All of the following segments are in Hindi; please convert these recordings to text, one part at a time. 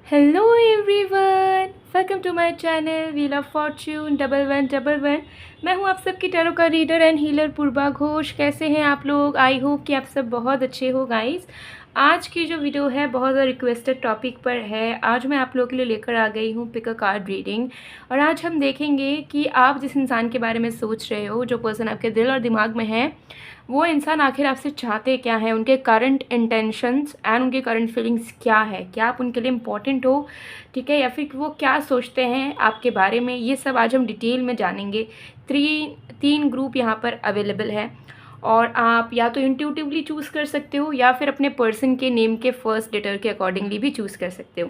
Hello everyone, welcome to my channel wheel of fortune 1111। मैं हूं आप सबकी टैरो का reader and healer Purva Ghosh. कैसे हैं आप लोग? आई होप कि आप सब बहुत अच्छे हो गाइस। आज की जो वीडियो है बहुत ज़्यादा रिक्वेस्टेड टॉपिक पर है। आज मैं आप लोगों के लिए लेकर आ गई हूं पिक अ कार्ड रीडिंग। और आज हम देखेंगे कि आप जिस इंसान के बारे में सोच रहे हो, जो पर्सन आपके दिल और दिमाग में है, वो इंसान आखिर आपसे चाहते क्या है, उनके करंट इंटेंशंस एंड उनके करंट फीलिंग्स क्या है, क्या आप उनके लिए इम्पोर्टेंट हो, ठीक है, या फिर वो क्या सोचते हैं आपके बारे में। ये सब आज हम डिटेल में जानेंगे। तीन ग्रुप यहाँ पर अवेलेबल है और आप या तो इंट्यूटिवली चूज़ कर सकते हो या फिर अपने पर्सन के नेम के फर्स्ट लेटर के अकॉर्डिंगली भी चूज़ कर सकते हो,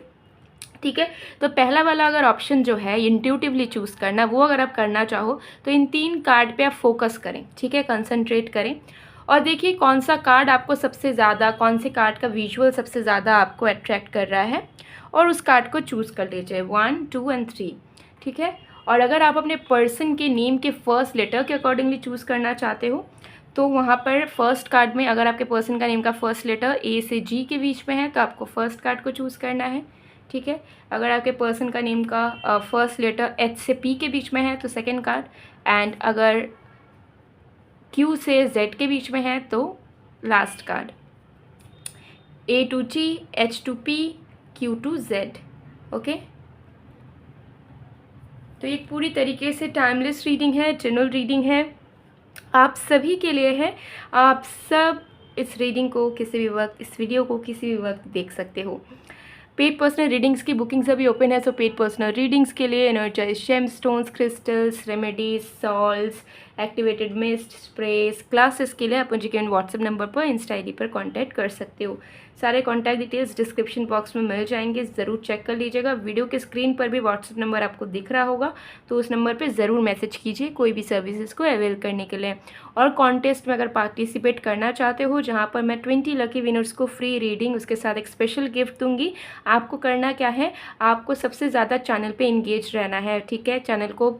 ठीक है। तो पहला वाला अगर ऑप्शन जो है इंट्यूटिवली चूज़ करना, वो अगर आप करना चाहो तो इन 3 कार्ड पे आप फोकस करें, ठीक है, कंसंट्रेट करें और देखिए कौन सा कार्ड आपको सबसे ज़्यादा, कौन से कार्ड का विजुअल सबसे ज़्यादा आपको अट्रैक्ट कर रहा है और उस कार्ड को चूज़ कर लीजिए 1, 2 एंड 3, ठीक है। और अगर आप अपने पर्सन के नेम के फर्स्ट लेटर के अकॉर्डिंगली चूज़ करना चाहते हो तो वहाँ पर फर्स्ट कार्ड में अगर आपके पर्सन का नेम का फर्स्ट लेटर ए से जी के बीच में है तो आपको फर्स्ट कार्ड को चूज़ करना है, ठीक है। अगर आपके पर्सन का नेम का फर्स्ट लेटर एच से पी के बीच में है तो सेकंड कार्ड, एंड अगर क्यू से जेड के बीच में है तो last card. A to G, H to P, Q to Z, okay. तो एक पूरी तरीके से टाइमलेस रीडिंग है, जनरल रीडिंग है, आप सभी के लिए है। आप सब इस रीडिंग को किसी भी वक्त, इस वीडियो को किसी भी वक्त देख सकते हो। पेड पर्सनल रीडिंग्स की बुकिंग्स अभी ओपन है, सो पेड पर्सनल रीडिंग्स के लिए energize gem stones, crystals, remedies, salts, activated mist, sprays, classes के लिए आप मुझे के व्हाट्सएप नंबर पर, इंस्टा आईडी पर कांटेक्ट कर सकते हो। सारे कांटेक्ट डिटेल्स डिस्क्रिप्शन बॉक्स में मिल जाएंगे, ज़रूर चेक कर लीजिएगा। वीडियो के स्क्रीन पर भी व्हाट्सएप नंबर आपको दिख रहा होगा, तो उस नंबर पर ज़रूर मैसेज कीजिए कोई भी सर्विसेज को अवेल करने के लिए। और कॉन्टेस्ट में अगर पार्टिसिपेट करना चाहते हो जहाँ पर मैं 20 लकी विनर्स को फ्री रीडिंग उसके साथ एक स्पेशल गिफ्ट दूंगी, आपको करना क्या है, आपको सबसे ज़्यादा चैनल पे इंगेज रहना है, ठीक है। चैनल को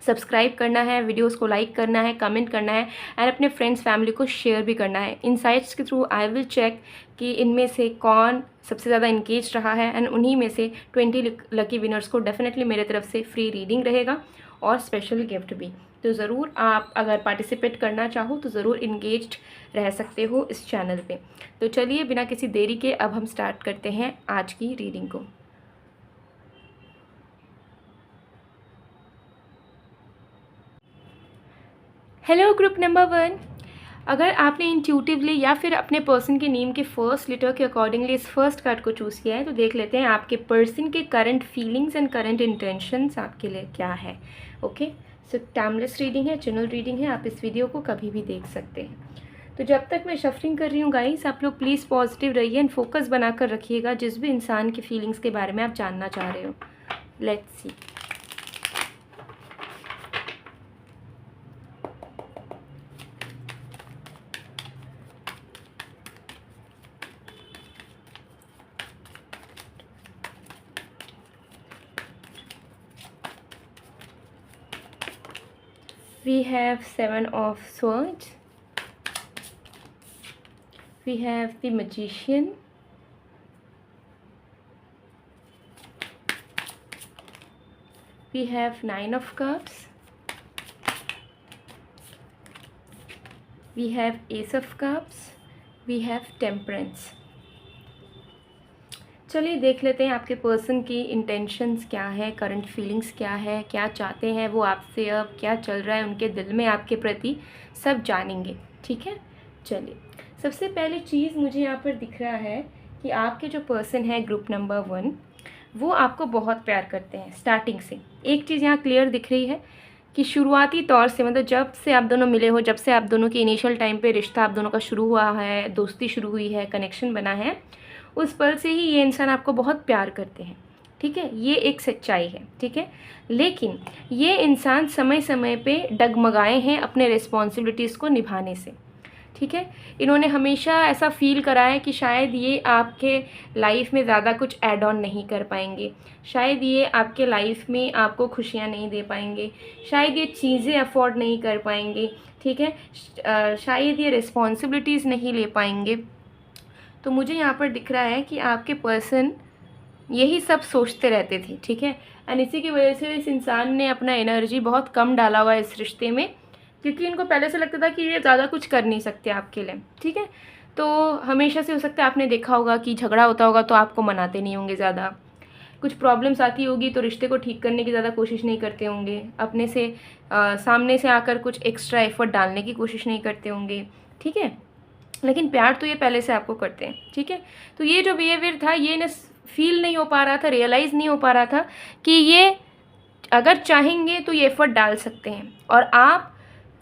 सब्सक्राइब करना है, वीडियोस को लाइक करना है, कमेंट करना है एंड अपने फ्रेंड्स फैमिली को शेयर भी करना है। इनसाइट्स के थ्रू आई विल चेक कि इनमें से कौन सबसे ज़्यादा इंगेज रहा है एंड उन्हीं में से 20 लकी विनर्स को डेफिनेटली मेरे तरफ से फ्री रीडिंग रहेगा और स्पेशल गिफ्ट भी। तो ज़रूर आप अगर पार्टिसिपेट करना चाहो तो ज़रूर इंगेज्ड रह सकते हो इस चैनल पे। तो चलिए बिना किसी देरी के अब हम स्टार्ट करते हैं आज की रीडिंग को। हेलो ग्रुप नंबर 1, अगर आपने इंट्यूटिवली या फिर अपने पर्सन के नेम के फर्स्ट लेटर के अकॉर्डिंगली इस फर्स्ट कार्ड को चूज़ किया है तो देख लेते हैं आपके पर्सन के current feelings and current intentions आपके लिए क्या है, ओके। सो टाइमलेस रीडिंग है, जनरल रीडिंग है, आप इस वीडियो को कभी भी देख सकते हैं। तो जब तक मैं शफलिंग कर रही हूँ गाइस, आप लोग प्लीज़ पॉजिटिव रहिए एंड फोकस बनाकर रखिएगा जिस भी इंसान के फीलिंग्स के बारे में आप जानना चाह रहे हो। Let's see. We have 7 of Swords, we have the Magician, we have 9 of Cups, we have Ace of Cups, we have Temperance। चलिए देख लेते हैं आपके पर्सन की इंटेंशंस क्या है, करंट फीलिंग्स क्या है, क्या चाहते हैं वो आपसे, अब क्या चल रहा है उनके दिल में आपके प्रति, सब जानेंगे, ठीक है। चलिए सबसे पहले चीज़ मुझे यहाँ पर दिख रहा है कि आपके जो पर्सन है ग्रुप नंबर 1 वो आपको बहुत प्यार करते हैं स्टार्टिंग से। एक चीज़ यहाँ क्लियर दिख रही है कि शुरुआती तौर से, मतलब जब से आप दोनों मिले हो, जब से आप दोनों के इनिशियल टाइम पे रिश्ता आप दोनों का शुरू हुआ है, दोस्ती शुरू हुई है, कनेक्शन बना है, उस पल से ही ये इंसान आपको बहुत प्यार करते हैं, ठीक है। ये एक सच्चाई है, ठीक है। लेकिन ये इंसान समय समय पे डगमगाए हैं अपने रिस्पॉन्सिबिलिटीज़ को निभाने से, ठीक है। इन्होंने हमेशा ऐसा फील करा है कि शायद ये आपके लाइफ में ज़्यादा कुछ ऐड ऑन नहीं कर पाएंगे, शायद ये आपके लाइफ में आपको खुशियाँ नहीं दे पाएंगे, शायद ये चीज़ें अफोर्ड नहीं कर पाएंगे, ठीक है। शायद ये रिस्पॉन्सिबिलिटीज़ नहीं ले पाएंगे। तो मुझे यहाँ पर दिख रहा है कि आपके पर्सन यही सब सोचते रहते थे, ठीक है। एंड इसी की वजह से इस इंसान ने अपना एनर्जी बहुत कम डाला हुआ है इस रिश्ते में, क्योंकि इनको पहले से लगता था कि ये ज़्यादा कुछ कर नहीं सकते आपके लिए, ठीक है। तो हमेशा से हो सकता है आपने देखा होगा कि झगड़ा होता होगा तो आपको मनाते नहीं होंगे ज़्यादा, कुछ प्रॉब्लम्स आती होगी तो रिश्ते को ठीक करने की ज़्यादा कोशिश नहीं करते होंगे, अपने से सामने से आकर कुछ एक्स्ट्रा एफर्ट डालने की कोशिश नहीं करते होंगे, ठीक है। लेकिन प्यार तो ये पहले से आपको करते हैं, ठीक है। तो ये जो बिहेवियर था ये इन्हें फील नहीं हो पा रहा था, रियलाइज़ नहीं हो पा रहा था कि ये अगर चाहेंगे तो ये एफ़र्ट डाल सकते हैं, और आप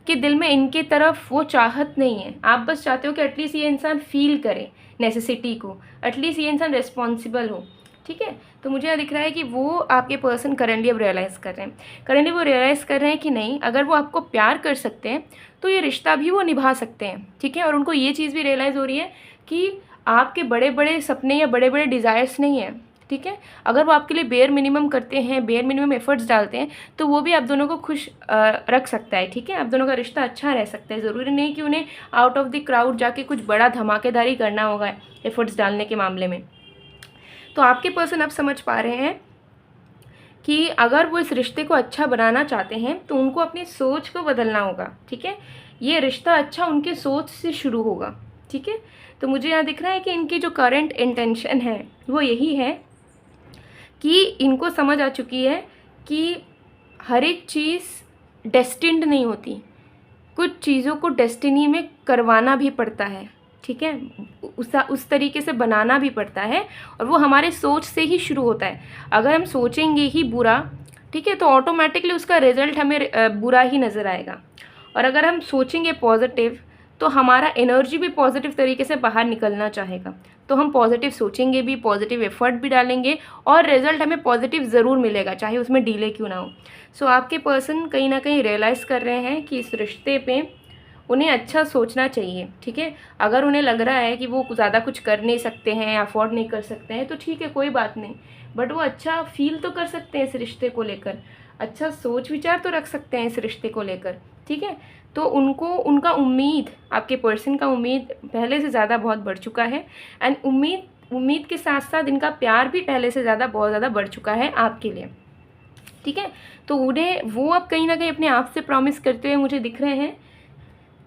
के दिल में इनके तरफ वो चाहत नहीं है। आप बस चाहते हो कि एटलीस्ट ये इंसान फ़ील करे नेसेसिटी को, एटलीस्ट ये इंसान रिस्पॉन्सिबल हो, ठीक है। तो मुझे दिख रहा है कि वो आपके पर्सन करंटली अब रियलाइज़ कर रहे हैं, करंटली वो रियलाइज़ कर रहे हैं कि नहीं, अगर वो आपको प्यार कर सकते हैं तो ये रिश्ता भी वो निभा सकते हैं, ठीक है। और उनको ये चीज़ भी रियलाइज़ हो रही है कि आपके बड़े बड़े सपने या बड़े बड़े डिज़ायर्स नहीं है, ठीक है। अगर वो आपके लिए बेयर मिनिमम करते हैं, बेयर मिनिमम एफर्ट्स डालते हैं, तो वो भी आप दोनों को खुश रख सकता है, ठीक है। आप दोनों का रिश्ता अच्छा रह सकता है। ज़रूरी नहीं कि उन्हें आउट ऑफ द क्राउड जाके कुछ बड़ा धमाकेदारी करना होगा एफर्ट्स डालने के मामले में। तो आपके पर्सन अब समझ पा रहे हैं कि अगर वो इस रिश्ते को अच्छा बनाना चाहते हैं तो उनको अपनी सोच को बदलना होगा, ठीक है। ये रिश्ता अच्छा उनके सोच से शुरू होगा, ठीक है। तो मुझे यहाँ दिख रहा है कि इनकी जो करंट इंटेंशन है वो यही है कि इनको समझ आ चुकी है कि हर एक चीज़ डेस्टिन्ड नहीं होती, कुछ चीज़ों को डेस्टिनी में करवाना भी पड़ता है, ठीक है। उस तरीके से बनाना भी पड़ता है, और वो हमारे सोच से ही शुरू होता है। अगर हम सोचेंगे ही बुरा, ठीक है, तो ऑटोमेटिकली उसका रिजल्ट हमें बुरा ही नज़र आएगा। और अगर हम सोचेंगे पॉजिटिव तो हमारा एनर्जी भी पॉजिटिव तरीके से बाहर निकलना चाहेगा। तो हम पॉजिटिव सोचेंगे भी, पॉजिटिव एफर्ट भी डालेंगे, और रिजल्ट हमें पॉजिटिव ज़रूर मिलेगा, चाहे उसमें डिले क्यों ना हो। सो आपके पर्सन कहीं ना कहीं रियलाइज़ कर रहे हैं कि इस रिश्ते पे उन्हें अच्छा सोचना चाहिए, ठीक है। अगर उन्हें लग रहा है कि वो ज़्यादा कुछ कर नहीं सकते हैं, अफोर्ड नहीं कर सकते हैं, तो ठीक है, कोई बात नहीं, बट वो अच्छा फील तो कर सकते हैं इस रिश्ते को लेकर, अच्छा सोच विचार तो रख सकते हैं इस रिश्ते को लेकर, ठीक है। तो उनको उनका उम्मीद, आपके पर्सन का उम्मीद पहले से ज़्यादा बहुत बढ़ चुका है, एंड उम्मीद के साथ साथ इनका प्यार भी पहले से ज़्यादा बहुत ज़्यादा बढ़ चुका है आपके लिए, ठीक है। तो उन्हें वो अब कहीं ना कहीं अपने आप से प्रॉमिस करते हुए मुझे दिख रहे हैं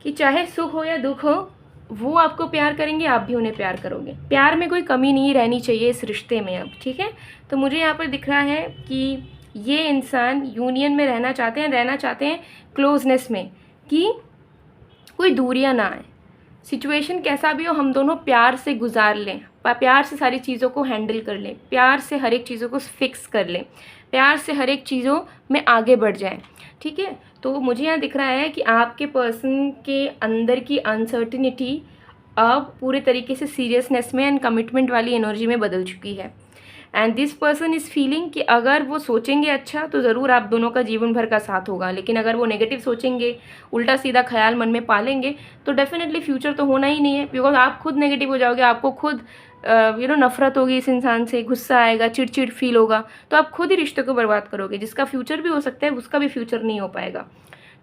कि चाहे सुख हो या दुख हो, वो आपको प्यार करेंगे, आप भी उन्हें प्यार करोगे। प्यार में कोई कमी नहीं रहनी चाहिए इस रिश्ते में अब, ठीक है। तो मुझे यहाँ पर दिख रहा है कि ये इंसान यूनियन में रहना चाहते हैं क्लोजनेस में, कि कोई दूरियां ना आए। सिचुएशन कैसा भी हो, हम दोनों प्यार से गुजार लें, प्यार से सारी चीज़ों को हैंडल कर लें, प्यार से हर एक चीज़ों को फिक्स कर लें, प्यार से हर एक चीज़ों में आगे बढ़ जाएं, ठीक है। तो मुझे यहाँ दिख रहा है कि आपके पर्सन के अंदर की अनसर्टिनिटी अब पूरे तरीके से सीरियसनेस में एंड कमिटमेंट वाली एनर्जी में बदल चुकी है। And this person is feeling कि अगर वो सोचेंगे अच्छा तो ज़रूर आप दोनों का जीवन भर का साथ होगा, लेकिन अगर वो नेगेटिव सोचेंगे, उल्टा सीधा ख्याल मन में पालेंगे, तो डेफिनेटली फ्यूचर तो होना ही नहीं है, बिकॉज आप खुद नेगेटिव हो जाओगे, आपको खुद नफरत होगी इस इंसान से, गुस्सा आएगा, चिड़चिड़ फील होगा, तो आप खुद ही रिश्ते को बर्बाद करोगे, जिसका फ्यूचर भी हो सकता है उसका भी फ्यूचर नहीं हो पाएगा,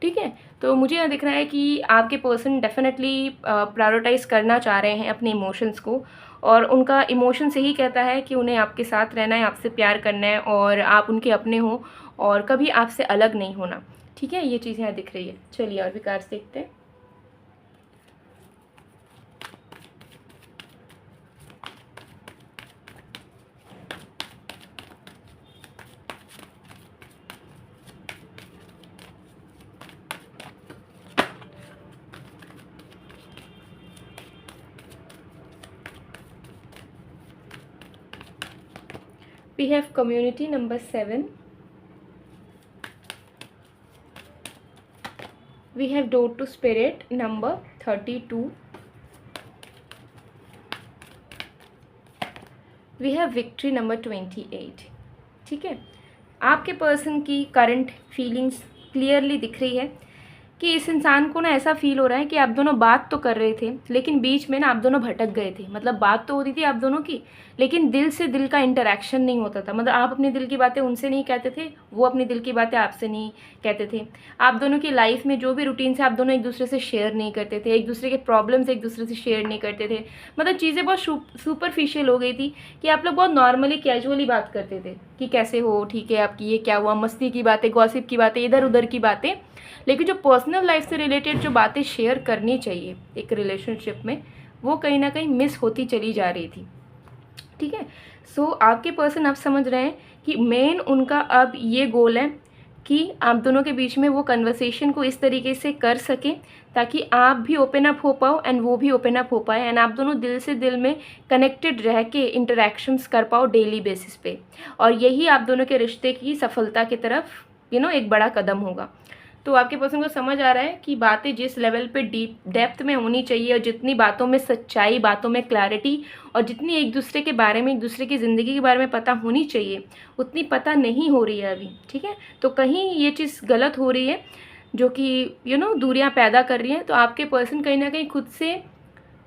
ठीक है। तो मुझे यहाँ दिख रहा है कि आपके पर्सन डेफिनेटली प्रायोरिटाइज़ करना चाह रहे हैं अपने इमोशंस को, और उनका इमोशन से ही कहता है कि उन्हें आपके साथ रहना है, आपसे प्यार करना है, और आप उनके अपने हो और कभी आपसे अलग नहीं होना, ठीक है। ये चीज़ यहाँ दिख रही है। चलिए और भी कार्ड्स देखते हैं। We have community number 7. We have door to spirit number 32. We have victory number 28. ठीक है, आपके पर्सन की करंट फीलिंग्स क्लियरली दिख रही है कि इस इंसान को ना ऐसा फ़ील हो रहा है कि आप दोनों बात तो कर रहे थे, लेकिन बीच में ना आप दोनों भटक गए थे। मतलब बात तो होती थी आप दोनों की, लेकिन दिल से दिल का इंटरैक्शन नहीं होता था। मतलब आप अपने दिल की बातें उनसे नहीं कहते थे, वो अपनी दिल की बातें आपसे नहीं कहते थे। आप दोनों की लाइफ में जो भी रूटीन से आप दोनों एक दूसरे से शेयर नहीं करते थे, एक दूसरे के प्रॉब्लम्स एक दूसरे से शेयर नहीं करते थे। मतलब चीज़ें बहुत सुपरफिशियल हो गई थी कि आप लोग बहुत नॉर्मली कैजुअली बात करते थे कि कैसे हो, ठीक है, आपकी ये क्या हुआ, मस्ती की बातें, गॉसिप की बातें, इधर उधर की बातें। लेकिन जो पर्सनल लाइफ से रिलेटेड जो बातें शेयर करनी चाहिए एक रिलेशनशिप में, वो कहीं ना कहीं मिस होती चली जा रही थी। ठीक है, सो आपके पर्सन आप समझ रहे हैं कि मेन उनका अब ये गोल है कि आप दोनों के बीच में वो कन्वर्सेशन को इस तरीके से कर सकें ताकि आप भी ओपन अप हो पाओ एंड वो भी ओपन अप हो पाए, एंड आप दोनों दिल से दिल में कनेक्टेड रह के इंटरेक्शंस कर पाओ डेली बेसिस पे। और यही आप दोनों के रिश्ते की सफलता की तरफ एक बड़ा कदम होगा। तो आपके पर्सन को समझ आ रहा है कि बातें जिस लेवल पे डीप डेप्थ में होनी चाहिए, और जितनी बातों में सच्चाई, बातों में क्लैरिटी, और जितनी एक दूसरे के बारे में, एक दूसरे की ज़िंदगी के बारे में पता होनी चाहिए, उतनी पता नहीं हो रही है अभी। ठीक है, तो कहीं ये चीज़ गलत हो रही है जो कि दूरियां पैदा कर रही हैं। तो आपके पर्सन कहीं ना कहीं खुद से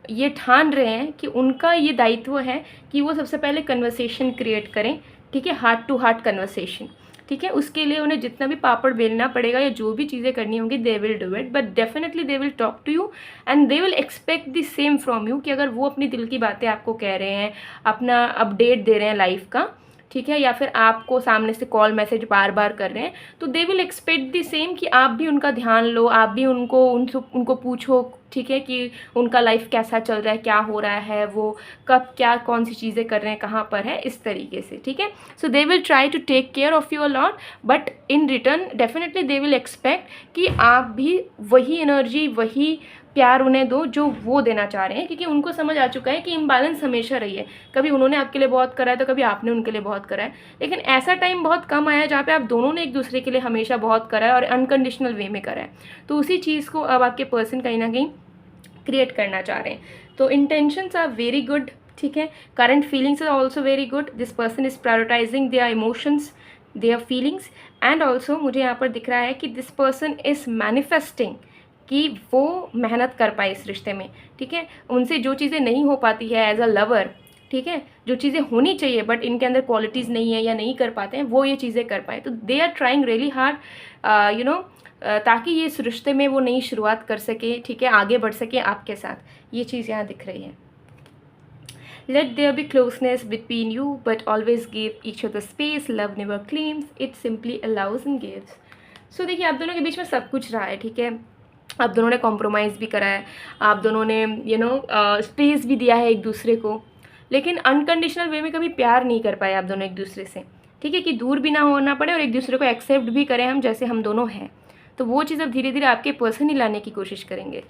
ये ठान रहे हैं कि उनका ये दायित्व है कि वो सबसे पहले कन्वर्सेशन क्रिएट करें। ठीक है, हार्ट टू हार्ट कन्वर्सेशन। ठीक है, उसके लिए उन्हें जितना भी पापड़ बेलना पड़ेगा या जो भी चीज़ें करनी होंगी, they will do it, but definitely they will talk to you and they will expect the same from you. कि अगर वो अपनी दिल की बातें आपको कह रहे हैं, अपना अपडेट दे रहे हैं लाइफ का, ठीक है, या फिर आपको सामने से कॉल मैसेज बार बार कर रहे हैं, तो दे विल एक्सपेक्ट द सेम कि आप भी उनका ध्यान लो, आप भी उनको पूछो, ठीक है, कि उनका लाइफ कैसा चल रहा है, क्या हो रहा है, वो कब क्या कौन सी चीज़ें कर रहे हैं, कहाँ पर है, इस तरीके से। ठीक है, so they will try to take care of you a lot, but in return definitely they will expect कि आप भी वही एनर्जी, वही प्यार उन्हें दो जो वो देना चाह रहे हैं। क्योंकि उनको समझ आ चुका है कि इम्बैलेंस हमेशा रही है। कभी उन्होंने आपके लिए बहुत करा है तो कभी आपने उनके लिए बहुत करा है, लेकिन ऐसा टाइम बहुत कम आया है जहाँ पे आप दोनों ने एक दूसरे के लिए हमेशा बहुत करा है और अनकंडीशनल वे में करा है। तो उसी चीज़ को अब आपके पर्सन कहीं ना कहीं क्रिएट करना चाह रहे हैं। तो इंटेंशंस आर वेरी गुड। ठीक है, current feelings are also very good. This person is prioritizing their emotions, their feelings, and also मुझे यहाँ पर दिख रहा है कि दिस पर्सन इज मैनिफेस्टिंग कि वो मेहनत कर पाए इस रिश्ते में। ठीक है, उनसे जो चीज़ें नहीं हो पाती है एज अ लवर, ठीक है, जो चीज़ें होनी चाहिए बट इनके अंदर क्वालिटीज़ नहीं है या नहीं कर पाते हैं, वो ये चीज़ें कर पाए। तो they are trying really hard ताकि ये इस रिश्ते में वो नई शुरुआत कर सके, ठीक है, आगे बढ़ सके आपके साथ। ये चीज़ यहाँ दिख रही है। Let there be closeness between you, but always give each other space. Love never claims, it simply allows and gives. So देखिए, आप दोनों के बीच में सब कुछ रहा है। ठीक है, आप दोनों ने कॉम्प्रोमाइज़ भी करा है, आप दोनों ने स्पेस भी दिया है एक दूसरे को, लेकिन अनकंडीशनल वे में कभी प्यार नहीं कर पाए आप दोनों एक दूसरे से। ठीक है, कि दूर भी ना होना पड़े और एक दूसरे को एक्सेप्ट भी करें हम जैसे हम दोनों हैं। तो वो चीज़ अब धीरे धीरे आपके पर्सन ही लाने की कोशिश करेंगे।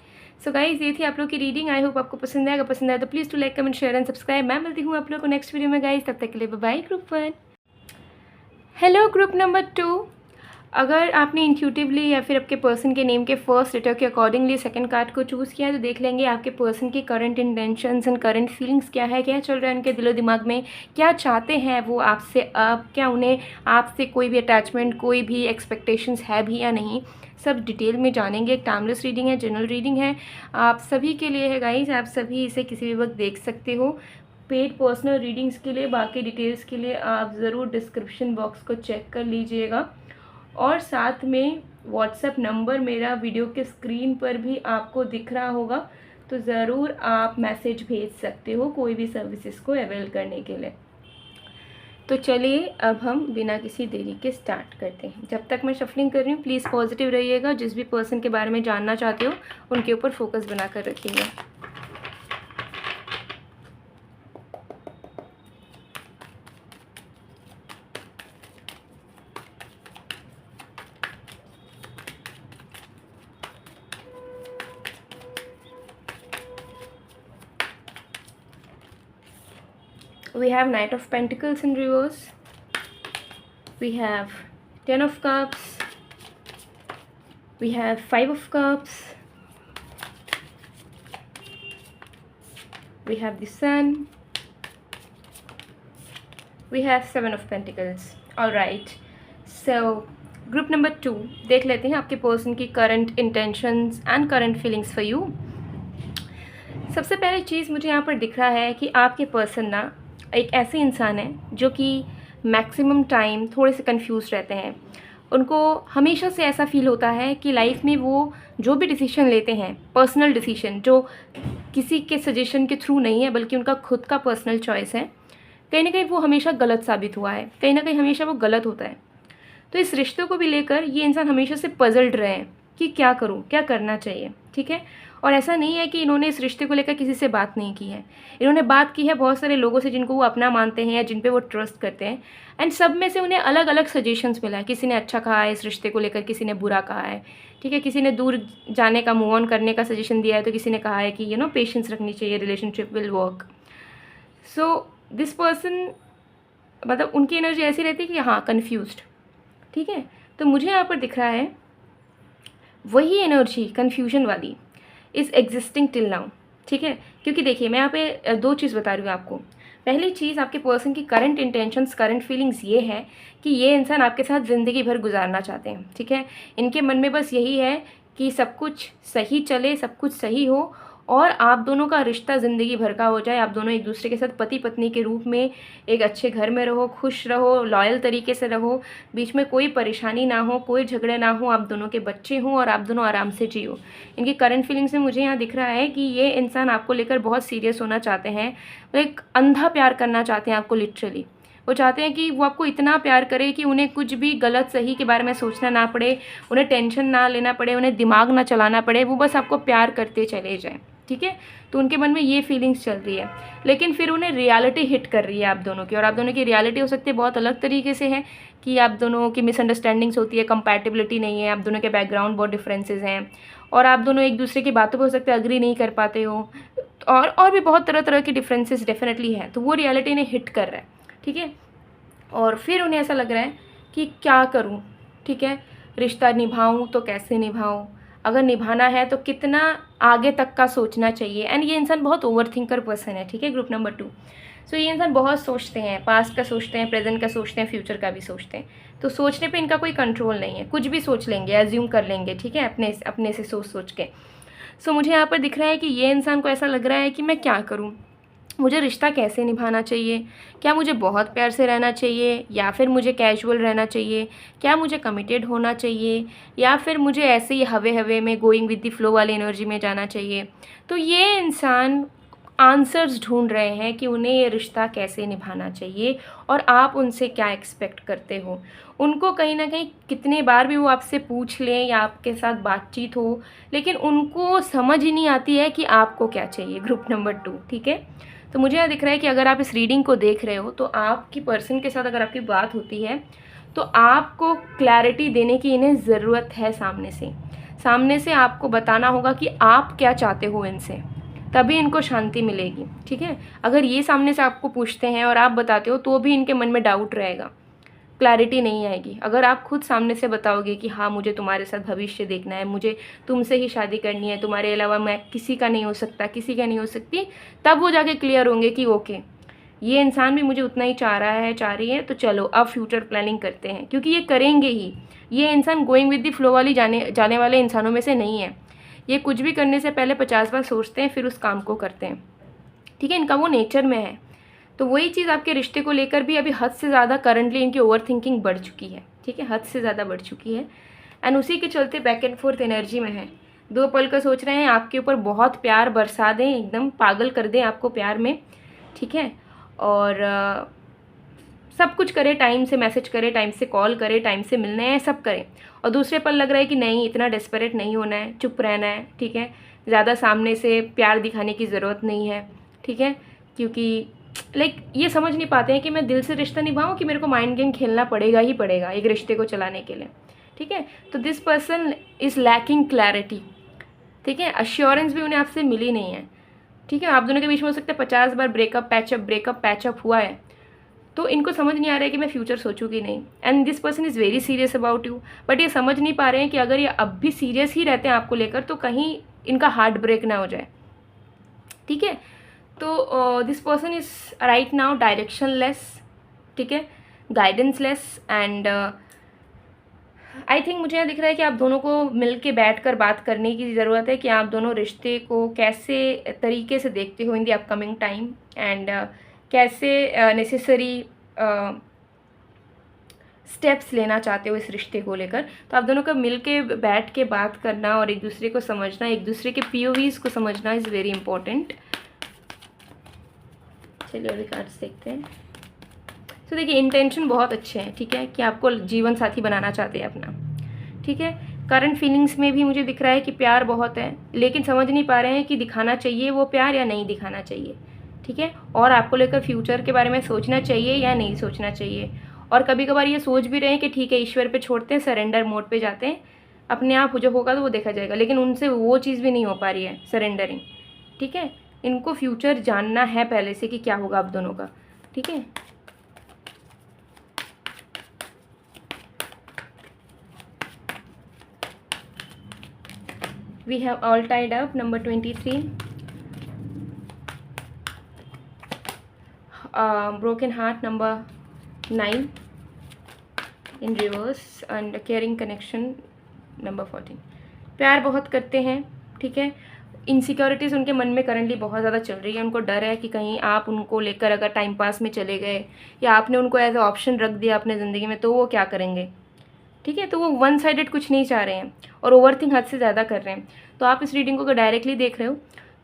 सो गाइज, ये थी आप लोग की रीडिंग। आई होप आपको पसंद आएगा। पसंद आए तो please to like, comment, share and subscribe. मैं मिलती हूँ आप लोग को नेक्स्ट वीडियो में गाइज। तब तक के लिए bye bye group 1। Hello group number 2। अगर आपने इंट्यूटिवली या फिर आपके पर्सन के नेम के फर्स्ट लेटर के अकॉर्डिंगली सेकंड कार्ड को चूज़ किया है, तो देख लेंगे आपके पर्सन की current intentions and current feelings क्या है, क्या चल रहा है उनके दिलो दिमाग में, क्या चाहते हैं वो आपसे अब, क्या उन्हें आपसे कोई भी अटैचमेंट, कोई भी एक्सपेक्टेशंस है भी या नहीं, सब डिटेल में जानेंगे। एक टाइमलेस रीडिंग है, जनरल रीडिंग है, आप सभी के लिए है गाइज। आप सभी इसे किसी भी वक्त देख सकते हो। पेड पर्सनल रीडिंग्स के लिए, बाकी डिटेल्स के लिए आप ज़रूर डिस्क्रिप्शन बॉक्स को चेक कर लीजिएगा, और साथ में व्हाट्सएप नंबर मेरा वीडियो के स्क्रीन पर भी आपको दिख रहा होगा, तो ज़रूर आप मैसेज भेज सकते हो कोई भी सर्विसेज को अवेल करने के लिए। तो चलिए अब हम बिना किसी देरी के स्टार्ट करते हैं। जब तक मैं शफलिंग कर रही हूँ प्लीज़ पॉजिटिव रहिएगा। जिस भी पर्सन के बारे में जानना चाहते हो उनके ऊपर फोकस बना कर रखिएगा। We have Knight of Pentacles in reverse. We have Ten of Cups. We have Five of Cups. We have the Sun. We have Seven of Pentacles. Alright, so group number 2 देख लेते हैं आपके पर्सन की current intentions and current feelings for you. सबसे पहली चीज़ मुझे यहाँ पर दिख रहा है कि आपके पर्सन ना एक ऐसे इंसान है जो कि मैक्सिमम टाइम थोड़े से कंफ्यूज रहते हैं। उनको हमेशा से ऐसा फील होता है कि लाइफ में वो जो भी डिसीजन लेते हैं, पर्सनल डिसीजन जो किसी के सजेशन के थ्रू नहीं है बल्कि उनका खुद का पर्सनल चॉइस है, कहीं ना कहीं वो हमेशा गलत साबित हुआ है, कहीं ना कहीं हमेशा वो गलत होता है। तो इस रिश्ते को भी लेकर ये इंसान हमेशा से पजल्ड रहे हैं कि क्या करूं, क्या करना चाहिए। ठीक है, और ऐसा नहीं है कि इन्होंने इस रिश्ते को लेकर किसी से बात नहीं की है। इन्होंने बात की है बहुत सारे लोगों से जिनको वो अपना मानते हैं या जिन पे वो ट्रस्ट करते हैं, एंड सब में से उन्हें अलग अलग सजेशंस मिला है। किसी ने अच्छा कहा है इस रिश्ते को लेकर, किसी ने बुरा कहा है। ठीक है, किसी ने दूर जाने का, मूव ऑन करने का सजेशन दिया है, तो किसी ने कहा है कि पेशेंस रखनी चाहिए, relationship will work. So this person, मतलब उनकी एनर्जी ऐसी रहती है कि हाँ, कन्फ्यूज्ड। ठीक है, तो मुझे यहाँ पर दिख रहा है वही एनर्जी कन्फ्यूजन वाली इज़ एग्जिस्टिंग टिल नाउ। ठीक है, क्योंकि देखिए मैं यहाँ पे दो चीज़ बता रही हूँ आपको। पहली चीज़, आपके पर्सन की करंट इंटेंशंस, करंट फीलिंग्स ये है कि ये इंसान आपके साथ ज़िंदगी भर गुजारना चाहते हैं। ठीक है, इनके मन में बस यही है कि सब कुछ सही चले, सब कुछ सही हो और आप दोनों का रिश्ता ज़िंदगी भर का हो जाए। आप दोनों एक दूसरे के साथ पति पत्नी के रूप में एक अच्छे घर में रहो, खुश रहो, लॉयल तरीके से रहो, बीच में कोई परेशानी ना हो, कोई झगड़े ना हो, आप दोनों के बच्चे हों और आप दोनों आराम से जियो। इनकी करंट फीलिंग्स में मुझे यहाँ दिख रहा है कि ये इंसान आपको लेकर बहुत सीरियस होना चाहते हैं। वो एक अंधा प्यार करना चाहते हैं आपको, लिटरली। वो चाहते हैं कि वो आपको इतना प्यार करे कि उन्हें कुछ भी गलत सही के बारे में सोचना ना पड़े, उन्हें टेंशन ना लेना पड़े, उन्हें दिमाग ना चलाना पड़े, वो बस आपको प्यार करते चले जाएं। ठीक है, तो उनके मन में ये फीलिंग्स चल रही है, लेकिन फिर उन्हें रियलिटी हिट कर रही है आप दोनों की। और आप दोनों की रियलिटी हो सकती है बहुत अलग तरीके से है कि आप दोनों की मिसअंडरस्टैंडिंग्स होती है, कंपैटिबिलिटी नहीं है, आप दोनों के बैकग्राउंड बहुत डिफरेंसेस हैं और आप दोनों एक दूसरे की बातों पर हो सकते हैं अग्री नहीं कर पाते हो, और भी बहुत तरह तरह के डिफरेंसेस डेफिनेटली है। तो वो रियलिटी ने हिट कर रहा है। ठीक है, और फिर उन्हें ऐसा लग रहा है कि क्या करूं। ठीक है, रिश्ता निभाऊं तो कैसे निभाऊं, अगर निभाना है तो कितना आगे तक का सोचना चाहिए। एंड ये इंसान बहुत ओवर थिंकर पर्सन है। ठीक है, ग्रुप नंबर 2। सो ये इंसान बहुत सोचते हैं, पास्ट का सोचते हैं, प्रेजेंट का सोचते हैं, फ्यूचर का भी सोचते हैं। तो सोचने पे इनका कोई कंट्रोल नहीं है, कुछ भी सोच लेंगे, एज्यूम कर लेंगे। ठीक है, अपने से सोच के। सो मुझे यहाँ पर दिख रहा है कि ये इंसान को ऐसा लग रहा है कि मैं क्या करूँ, मुझे रिश्ता कैसे निभाना चाहिए, क्या मुझे बहुत प्यार से रहना चाहिए या फिर मुझे कैजुअल रहना चाहिए, क्या मुझे कमिटेड होना चाहिए या फिर मुझे ऐसे ही हवे हवे में गोइंग विद द फ्लो वाली एनर्जी में जाना चाहिए। तो ये इंसान आंसर्स ढूंढ रहे हैं कि उन्हें ये रिश्ता कैसे निभाना चाहिए और आप उनसे क्या एक्सपेक्ट करते हो। उनको कहीं ना कहीं कितने बार भी वो आपसे पूछ लें या आपके साथ बातचीत हो, लेकिन उनको समझ ही नहीं आती है कि आपको क्या चाहिए। Group number 2। ठीक है, तो मुझे यहाँ दिख रहा है कि अगर आप इस रीडिंग को देख रहे हो तो आपकी पर्सन के साथ अगर आपकी बात होती है तो आपको क्लैरिटी देने की इन्हें ज़रूरत है। सामने से आपको बताना होगा कि आप क्या चाहते हो इनसे, तभी इनको शांति मिलेगी। ठीक है, अगर ये सामने से आपको पूछते हैं और आप बताते हो तो भी इनके मन में डाउट रहेगा, क्लैरिटी नहीं आएगी। अगर आप खुद सामने से बताओगे कि हाँ, मुझे तुम्हारे साथ भविष्य देखना है, मुझे तुमसे ही शादी करनी है, तुम्हारे अलावा मैं किसी का नहीं हो सकता, किसी का नहीं हो सकती, तब वो जाके क्लियर होंगे कि ओके, ये इंसान भी मुझे उतना ही चाह रहा है, चाह रही है, तो चलो अब फ्यूचर प्लानिंग करते हैं। क्योंकि ये करेंगे ही। ये इंसान गोइंग विद द फ्लो वाली जाने वाले इंसानों में से नहीं है। ये कुछ भी करने से पहले 50 बार सोचते हैं, फिर उस काम को करते हैं। ठीक है, इनका वो नेचर में है। तो वही चीज़ आपके रिश्ते को लेकर भी अभी हद से ज़्यादा करंटली इनकी ओवर थिंकिंग बढ़ चुकी है। ठीक है, हद से ज़्यादा बढ़ चुकी है एंड उसी के चलते बैक एंड फोर्थ एनर्जी में है। 2 पल का सोच रहे हैं आपके ऊपर बहुत प्यार बरसा दें, एकदम पागल कर दें आपको प्यार में। ठीक है, और सब कुछ करे, टाइम से मैसेज करे, टाइम से कॉल करे, टाइम से मिलने हैं, सब करें। और दूसरे पल लग रहा है कि नहीं, इतना डेस्परेट नहीं होना है, चुप रहना है। ठीक है, ज़्यादा सामने से प्यार दिखाने की ज़रूरत नहीं है। ठीक है, क्योंकि ये समझ नहीं पाते हैं कि मैं दिल से रिश्ता निभाऊं कि मेरे को माइंड गेम खेलना पड़ेगा ही पड़ेगा एक रिश्ते को चलाने के लिए। ठीक है, तो this person is lacking clarity. ठीक है, अश्योरेंस भी उन्हें आपसे मिली नहीं है। ठीक है, आप दोनों के बीच में हो सकता है 50 बार ब्रेकअप पैचअप हुआ है, तो इनको समझ नहीं आ रहा है कि मैं फ्यूचर सोचूं कि नहीं। And this person is very serious about you, but ये समझ नहीं पा रहे हैं कि अगर ये अब भी सीरियस ही रहते हैं आपको लेकर तो कहीं इनका हार्ट ब्रेक ना हो जाए। ठीक है, तो this person is right now direction less. ठीक है, guidance less and I think मुझे यहाँ दिख रहा है कि आप दोनों को मिल के बैठ कर बात करने की ज़रूरत है कि आप दोनों रिश्ते को कैसे तरीके से देखते हो इन दी अपकमिंग टाइम, एंड कैसे नेसेसरी स्टेप्स लेना चाहते हो इस रिश्ते को लेकर। तो आप दोनों का मिल के बैठ के बात करना और एक दूसरे को समझना, एक दूसरे के पीओवीज़ को समझना इज़ वेरी इंपॉर्टेंट। चलिए अभी कार्ड्स देखते हैं। तो देखिए इंटेंशन बहुत अच्छे हैं, ठीक है, कि आपको जीवन साथी बनाना चाहते हैं अपना, ठीक है। करंट फीलिंग्स में भी मुझे दिख रहा है कि प्यार बहुत है, लेकिन समझ नहीं पा रहे हैं कि दिखाना चाहिए वो प्यार या नहीं दिखाना चाहिए, ठीक है। और आपको लेकर फ्यूचर के बारे में सोचना चाहिए या नहीं सोचना चाहिए। और कभी कभार ये सोच भी रहे हैं कि ठीक है ईश्वर पे छोड़ते हैं, सरेंडर मोड पे जाते हैं, अपने आप जो होगा तो वो देखा जाएगा, लेकिन उनसे वो चीज़ भी नहीं हो पा रही है सरेंडरिंग, ठीक है। इनको फ्यूचर जानना है पहले से कि क्या होगा आप दोनों का, ठीक है। We have all tied up, number 23. Broken heart, number 9 in reverse, and caring connection, number 14. प्यार बहुत करते हैं, ठीक है। इनसिक्योरिटीज़ उनके मन में करंटली बहुत ज़्यादा चल रही है। उनको डर है कि कहीं आप उनको लेकर अगर टाइम पास में चले गए या आपने उनको एज ए ऑप्शन रख दिया अपने ज़िंदगी में, तो वो क्या करेंगे, ठीक है। तो वो वन साइडेड कुछ नहीं चाह रहे हैं और ओवरथिंक हद से ज़्यादा कर रहे हैं। तो आप इस रीडिंग को अगर डायरेक्टली देख रहे हो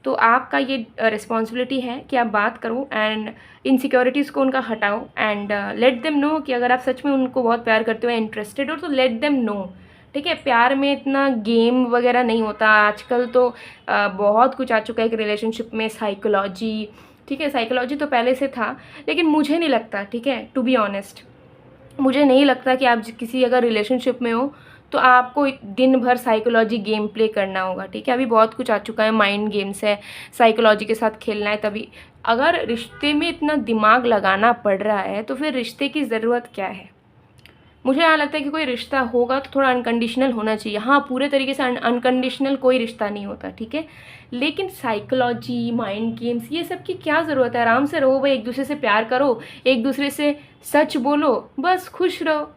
तो आपका ये रिस्पॉन्सिबिलिटी है कि आप बात करो एंड इनसिक्योरिटीज़ को उनका हटाओ, एंड लेट देम नो कि अगर आप सच में उनको बहुत प्यार करते हो, इंटरेस्टेड हो, तो लेट देम नो, ठीक है। प्यार में इतना गेम वगैरह नहीं होता आजकल, तो बहुत कुछ आ चुका है एक रिलेशनशिप में, साइकोलॉजी, ठीक है। साइकोलॉजी तो पहले से था, लेकिन मुझे नहीं लगता, ठीक है, टू बी ऑनेस्ट, मुझे नहीं लगता कि आप किसी अगर रिलेशनशिप में हो तो आपको दिन भर साइकोलॉजी गेम प्ले करना होगा, ठीक है। अभी बहुत कुछ आ चुका है, माइंड गेम्स है, साइकोलॉजी के साथ खेलना है। तभी अगर रिश्ते में इतना दिमाग लगाना पड़ रहा है तो फिर रिश्ते की ज़रूरत क्या है। मुझे यहाँ लगता है कि कोई रिश्ता होगा तो थोड़ा अनकंडीशनल होना चाहिए। हाँ, पूरे तरीके से अनकंडीशनल कोई रिश्ता नहीं होता, ठीक है, लेकिन साइकोलॉजी, माइंड गेम्स, ये सब की क्या ज़रूरत है। आराम से रहो भाई, एक दूसरे से प्यार करो, एक दूसरे से सच बोलो, बस खुश रहो,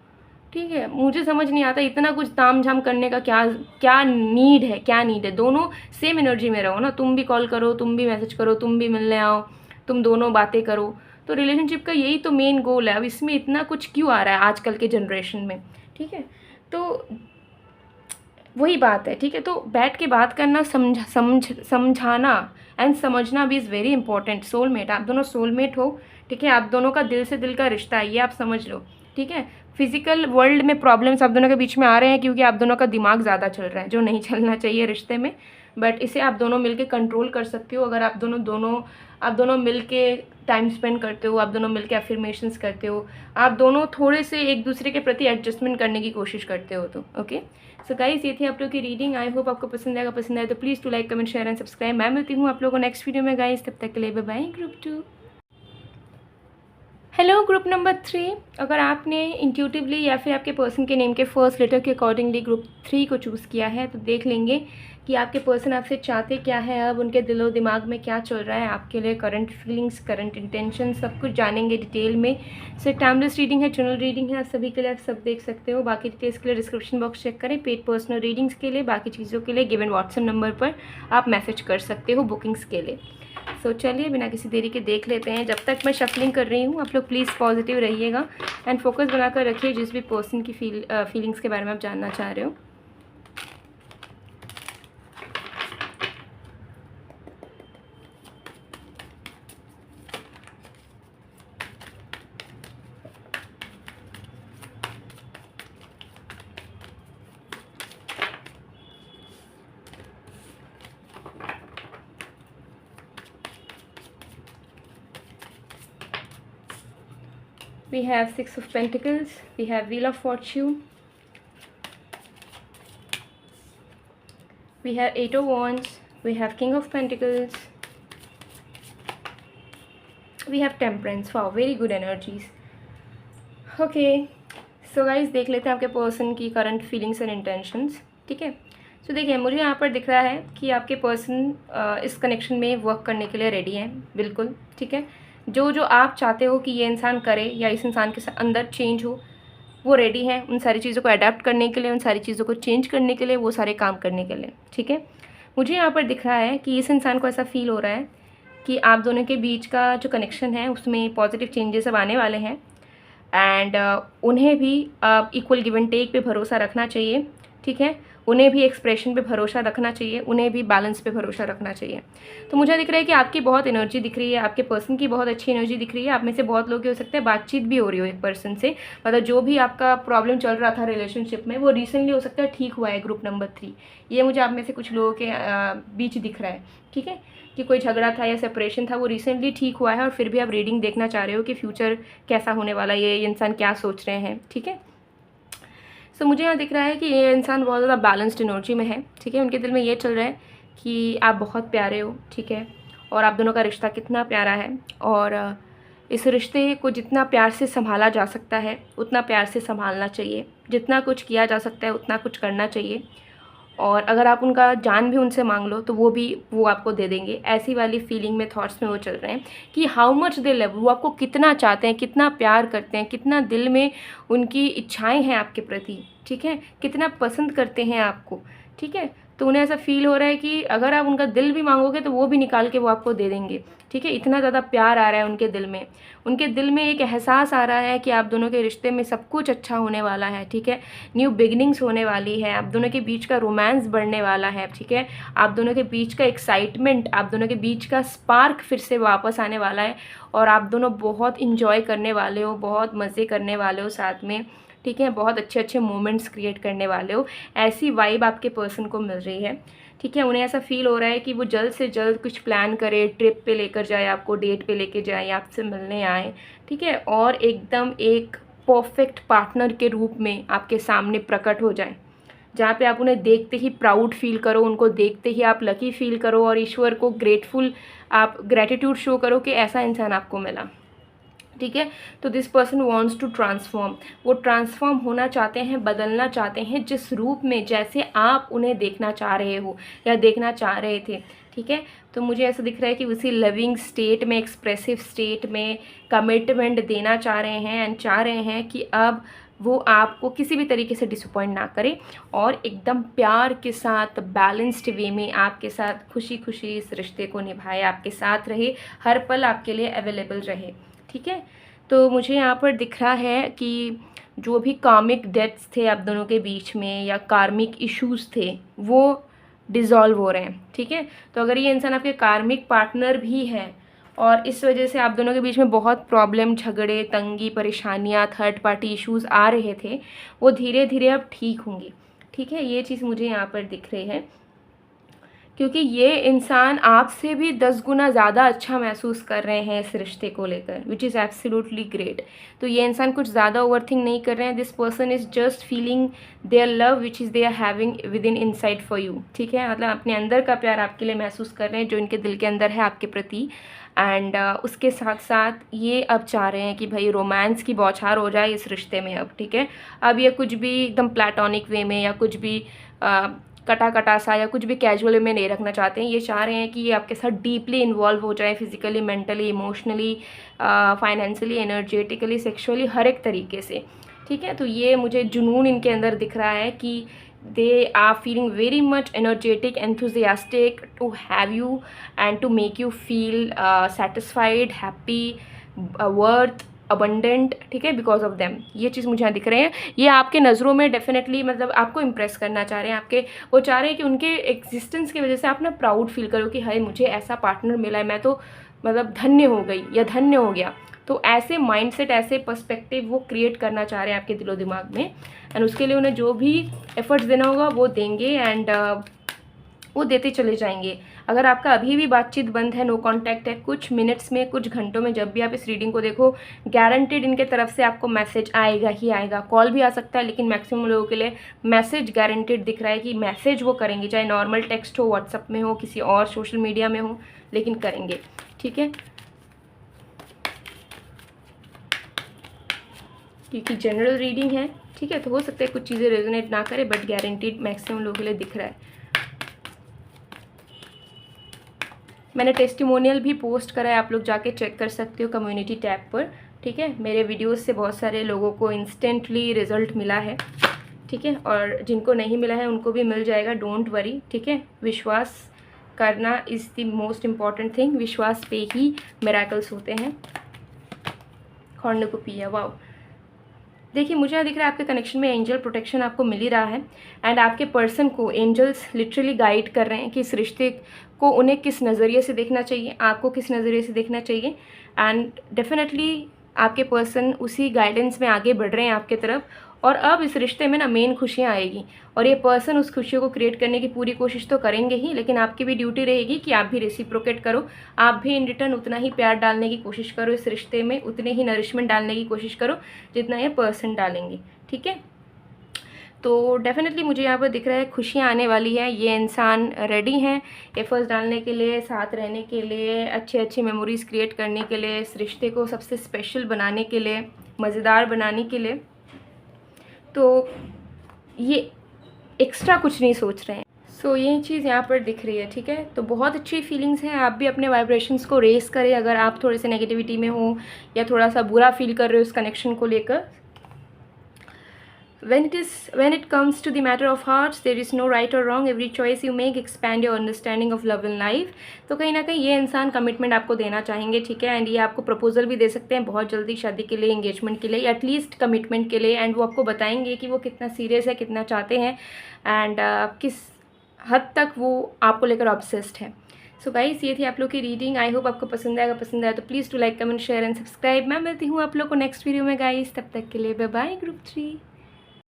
ठीक है। मुझे समझ नहीं आता इतना कुछ ताम झाम करने का क्या क्या नीड है, क्या नीड है। दोनों सेम एनर्जी में रहो ना, तुम भी कॉल करो, तुम भी मैसेज करो, तुम भी मिलने आओ, तुम दोनों बातें करो। तो रिलेशनशिप का यही तो मेन गोल है। अब इसमें इतना कुछ क्यों आ रहा है आजकल के जनरेशन में, ठीक है। तो वही बात है, ठीक है। तो बैठ के बात करना, समझाना एंड समझना भी इज़ वेरी इंपॉर्टेंट। सोलमेट, आप दोनों सोलमेट हो, ठीक है। आप दोनों का दिल से दिल का रिश्ता है, ये आप समझ लो, ठीक है। फिजिकल वर्ल्ड में प्रॉब्लम्स आप दोनों के बीच में आ रहे हैं क्योंकि आप दोनों का दिमाग ज़्यादा चल रहा है, जो नहीं चलना चाहिए रिश्ते में, बट इसे आप दोनों मिलके कंट्रोल कर सकते हो। अगर आप दोनों मिलके टाइम स्पेंड करते हो, आप दोनों मिलके अफर्मेशंस करते हो, आप दोनों थोड़े से एक दूसरे के प्रति एडजस्टमेंट करने की कोशिश करते हो, तो ओके। सो गाइस, ये थी आप लोग की रीडिंग। आई होप आपको पसंद आएगा। पसंद आए तो please to like, comment, share and subscribe. मैं मिलती हूँ आप लोगों को नेक्स्ट वीडियो में गाइस, तब तक के लिए bye bye. Group 2, hello group number 3, अगर आपने इंट्यूटिवली या फिर आपके पर्सन के नेम के फर्स्ट लेटर के अकॉर्डिंगली ग्रुप 3 को चूज़ किया है, तो देख लेंगे कि आपके पर्सन आपसे चाहते क्या है, अब उनके दिलो दिमाग में क्या चल रहा है आपके लिए, करंट फीलिंग्स, करंट इंटेंशन, सब कुछ जानेंगे डिटेल में। सो टाइमलेस रीडिंग है, जनरल रीडिंग है, आप सभी के लिए आप सब देख सकते हो। बाकी डिटेल्स के लिए डिस्क्रिप्शन बॉक्स चेक करें। पेड पर्सनल रीडिंग्स के लिए, बाकी चीज़ों के लिए गिवन व्हाट्सएप नंबर पर आप मैसेज कर सकते हो बुकिंग्स के लिए। सो चलिए बिना किसी देरी के देख लेते हैं। जब तक मैं शफलिंग कर रही हूँ आप लोग प्लीज़ पॉजिटिव रहिएगा एंड फोकस बनाकर रखिए जिस भी पर्सन की फीलिंग्स के बारे में आप जानना चाह रहे हो। We have Six of Pentacles, we have Wheel of Fortune, we have Eight of Wands, we have King of Pentacles, we have Temperance. Wow, very good energies. Okay, so guys देख लेते हैं आपके पर्सन की करंट फीलिंग्स एंड इंटेंशंस, ठीक है। तो देखिए मुझे यहाँ पर दिख रहा है कि आपके पर्सन इस कनेक्शन में वर्क करने के लिए रेडी हैं, बिल्कुल, ठीक है। जो जो आप चाहते हो कि ये इंसान करे या इस इंसान के अंदर चेंज हो, वो रेडी हैं उन सारी चीज़ों को अडेप्ट करने के लिए, उन सारी चीज़ों को चेंज करने के लिए, वो सारे काम करने के लिए। ठीक है, मुझे यहाँ पर दिख रहा है कि इस इंसान को ऐसा फील हो रहा है कि आप दोनों के बीच का जो कनेक्शन है उसमें पॉजिटिव चेंजेस अब आने वाले हैं। एंड उन्हें भी इक्वल गिव एंड टेक पे भरोसा रखना चाहिए। ठीक है, उन्हें भी एक्सप्रेशन पे भरोसा रखना चाहिए, उन्हें भी बैलेंस पे भरोसा रखना चाहिए। तो मुझे दिख रहा है कि आपकी बहुत एनर्जी दिख रही है, आपके पर्सन की बहुत अच्छी एनर्जी दिख रही है। आप में से बहुत लोग हो सकते हैं बातचीत भी हो रही हो एक पर्सन से, मतलब जो भी आपका प्रॉब्लम चल रहा था रिलेशनशिप में वो रिसेंटली हो सकता है ठीक हुआ है। ग्रुप नंबर 3 ये मुझे आप में से कुछ लोगों के बीच दिख रहा है। ठीक है, कि कोई झगड़ा था या सेपरेशन था वो रिसेंटली ठीक हुआ है और फिर भी आप रीडिंग देखना चाह रहे हो कि फ्यूचर कैसा होने वाला है, ये इंसान क्या सोच रहे हैं। ठीक है, सो मुझे यहाँ दिख रहा है कि ये इंसान बहुत ज़्यादा बैलेंस्ड एनर्जी में है। ठीक है, उनके दिल में ये चल रहा है कि आप बहुत प्यारे हो। ठीक है, और आप दोनों का रिश्ता कितना प्यारा है, और इस रिश्ते को जितना प्यार से संभाला जा सकता है उतना प्यार से संभालना चाहिए, जितना कुछ किया जा सकता है उतना कुछ करना चाहिए। और अगर आप उनका जान भी उनसे मांग लो तो वो आपको दे देंगे। ऐसी वाली फीलिंग में, थॉट्स में वो चल रहे हैं कि हाउ मच दे लव, वो आपको कितना चाहते हैं, कितना प्यार करते हैं, कितना दिल में उनकी इच्छाएं हैं आपके प्रति। ठीक है, कितना पसंद करते हैं आपको। ठीक है, तो उन्हें ऐसा फील हो रहा है कि अगर आप उनका दिल भी मांगोगे तो वो भी निकाल के वो आपको दे देंगे। ठीक है, इतना ज़्यादा प्यार आ रहा है उनके दिल में। उनके दिल में एक एहसास आ रहा है कि आप दोनों के रिश्ते में सब कुछ अच्छा होने वाला है। ठीक है, न्यू बिगिनिंग्स होने वाली है, आप दोनों के बीच का रोमांस बढ़ने वाला है। ठीक है, आप दोनों के बीच का एक्साइटमेंट, आप दोनों के बीच का स्पार्क फिर से वापस आने वाला है, और आप दोनों बहुत इंजॉय करने वाले हो, बहुत मज़े करने वाले हो साथ में। ठीक है, बहुत अच्छे अच्छे मोमेंट्स क्रिएट करने वाले हो, ऐसी वाइब आपके पर्सन को मिल रही है। ठीक है, उन्हें ऐसा फील हो रहा है कि वो जल्द से जल्द कुछ प्लान करे, ट्रिप पे लेकर जाए आपको, डेट पे लेकर जाए, आपसे मिलने आए। ठीक है, और एकदम एक परफेक्ट पार्टनर के रूप में आपके सामने प्रकट हो जाए, जहाँ पे आप उन्हें देखते ही प्राउड फील करो, उनको देखते ही आप लकी फील करो, और ईश्वर को ग्रेटफुल आप ग्रेटिट्यूड शो करो कि ऐसा इंसान आपको मिला। ठीक है, तो this person wants to transform, वो ट्रांसफॉर्म होना चाहते हैं, बदलना चाहते हैं जिस रूप में, जैसे आप उन्हें देखना चाह रहे हो या देखना चाह रहे थे। ठीक है, तो मुझे ऐसा दिख रहा है कि उसी लविंग स्टेट में, एक्सप्रेसिव स्टेट में कमिटमेंट देना चाह रहे हैं, एंड चाह रहे हैं कि अब वो आपको किसी भी तरीके से डिसअपॉइंट ना करे, और एकदम प्यार के साथ बैलेंस्ड वे में आपके साथ खुशी खुशी इस रिश्ते को निभाए, आपके साथ रहे, हर पल आपके लिए अवेलेबल रहे। ठीक है, तो मुझे यहाँ पर दिख रहा है कि जो भी कार्मिक डेट्स थे आप दोनों के बीच में, या कार्मिक इश्यूज़ थे, वो डिज़ोल्व हो रहे हैं। ठीक है, तो अगर ये इंसान आपके कार्मिक पार्टनर भी है और इस वजह से आप दोनों के बीच में बहुत प्रॉब्लम, झगड़े, तंगी, परेशानियाँ, थर्ड पार्टी इश्यूज़ आ रहे थे, वो धीरे धीरे अब ठीक होंगी। ठीक है, ये चीज़ मुझे यहाँ पर दिख रही है, क्योंकि ये इंसान आपसे भी 10 गुना ज़्यादा अच्छा महसूस कर रहे हैं इस रिश्ते को लेकर, विच इज़ एब्सोल्युटली ग्रेट। तो ये इंसान कुछ ज़्यादा ओवरथिंक नहीं कर रहे हैं। This person is just feeling their love which is they are having within inside for you. ठीक है, मतलब अपने अंदर का प्यार आपके लिए महसूस कर रहे हैं, जो इनके दिल के अंदर है आपके प्रति। एंड उसके साथ साथ ये अब चाह रहे हैं कि भाई रोमांस की बौछार हो जाए इस रिश्ते में अब। ठीक है, अब ये कुछ भी एकदम प्लेटोनिक वे में या कुछ भी कटा कटा सा या कुछ भी कैजुअल में नहीं रखना चाहते हैं। ये चाह रहे हैं कि ये आपके साथ डीपली इन्वॉल्व हो जाए, physically, mentally, emotionally, financially, energetically, sexually, हर एक तरीके से। ठीक है, तो ये मुझे जुनून इनके अंदर दिख रहा है कि they are feeling very much energetic, enthusiastic to have you and to make you feel satisfied, happy, worth, abundant. ठीक है, बिकॉज ऑफ देम, ये चीज़ मुझे यहाँ दिख रहे हैं। ये आपके नज़रों में डेफिनेटली मतलब आपको इम्प्रेस करना चाह रहे हैं, आपके वो चाह रहे हैं कि उनके एग्जिस्टेंस की वजह से आप ना प्राउड फील करो कि हाय मुझे ऐसा पार्टनर मिला है, मैं तो मतलब धन्य हो गई या धन्य हो गया। तो ऐसे माइंडसेट, ऐसे पर्सपेक्टिव वो क्रिएट करना चाह रहे हैं आपके दिलो दिमाग में, एंड उसके लिए उन्हें जो भी एफर्ट्स देना होगा वो देंगे, एंड वो देते चले जाएंगे। अगर आपका अभी भी बातचीत बंद है, नो कांटेक्ट है, कुछ मिनट्स में, कुछ घंटों में जब भी आप इस रीडिंग को देखो, गारंटेड इनके तरफ से आपको मैसेज आएगा ही आएगा। कॉल भी आ सकता है, लेकिन मैक्सिमम लोगों के लिए मैसेज गारंटेड दिख रहा है कि मैसेज वो करेंगे, चाहे नॉर्मल टेक्स्ट हो, व्हाट्सअप में हो, किसी और सोशल मीडिया में हो, लेकिन करेंगे। ठीक है, क्योंकि जनरल रीडिंग है। ठीक है, तो हो सकता है कुछ चीज़ें रेजोनेट ना करे, बट गारंटीड मैक्सिमम लोगों के लिए दिख रहा है। मैंने टेस्टिमोनियल भी पोस्ट करा है, आप लोग जाके चेक कर सकते हो कम्युनिटी टैब पर। ठीक है। मेरे वीडियोस से बहुत सारे लोगों को इंस्टेंटली रिज़ल्ट मिला है, ठीक है, और जिनको नहीं मिला है उनको भी मिल जाएगा, डोंट वरी, ठीक है। विश्वास करना is the most important thing, विश्वास पे ही मिरेकल्स होते हैं। Cornucopia, wow. देखिए मुझे यहाँ दिख रहा है आपके कनेक्शन में एंजल प्रोटेक्शन आपको मिल ही रहा है, एंड आपके पर्सन को एंजल्स लिटरली गाइड कर रहे हैं कि इस रिश्ते को उन्हें किस नज़रिए से देखना चाहिए, आपको किस नज़रिए से देखना चाहिए, एंड डेफिनेटली आपके पर्सन उसी गाइडेंस में आगे बढ़ रहे हैं आपके तरफ। और अब इस रिश्ते में ना मेन खुशियाँ आएगी, और ये पर्सन उस खुशियों को क्रिएट करने की पूरी कोशिश तो करेंगे ही, लेकिन आपकी भी ड्यूटी रहेगी कि आप भी रेसिप्रोकेट करो, आप भी इन रिटर्न उतना ही प्यार डालने की कोशिश करो इस रिश्ते में, उतने ही नरिशमेंट डालने की कोशिश करो जितना ये पर्सन डालेंगे, ठीक है। तो डेफिनेटली मुझे यहाँ पर दिख रहा है खुशियाँ आने वाली है, ये इंसान रेडी हैं एफर्ट्स डालने के लिए, साथ रहने के लिए, अच्छे अच्छे मेमोरीज़ क्रिएट करने के लिए, इस रिश्ते को सबसे स्पेशल बनाने के लिए, मज़ेदार बनाने के लिए। तो ये एक्स्ट्रा कुछ नहीं सोच रहे हैं। सो यही चीज़ यहाँ पर दिख रही है, ठीक है। तो बहुत अच्छी फीलिंग्स हैं, आप भी अपने वाइब्रेशंस को रेस करें अगर आप थोड़े से नेगेटिविटी में हो या थोड़ा सा बुरा फील कर रहे हो इस कनेक्शन को लेकर। when it comes to the matter of hearts, there is no right or wrong, every choice you make expand your understanding of love and life। तो कहीं ना कहीं ये इंसान कमिटमेंट आपको देना चाहेंगे, ठीक है, एंड ये आपको प्रपोजल भी दे सकते हैं बहुत जल्दी शादी के लिए, एंगेजमेंट के लिए, एटलीस्ट कमिटमेंट के लिए, एंड वो आपको बताएंगे कि वो कितना सीरियस है, कितना चाहते हैं, एंड किस हद तक वो आपको लेकर ऑब्सेस्ड है। सो गाइस ये थी आप लोग की रीडिंग, आई होप आपको पसंद आएगा, पसंद आया तो please to like comment share and subscribe. मैं मिलती हूँ आप लोग को नेक्स्ट वीडियो में गाइस, तब तक के लिए बाय बाय ग्रुप 3।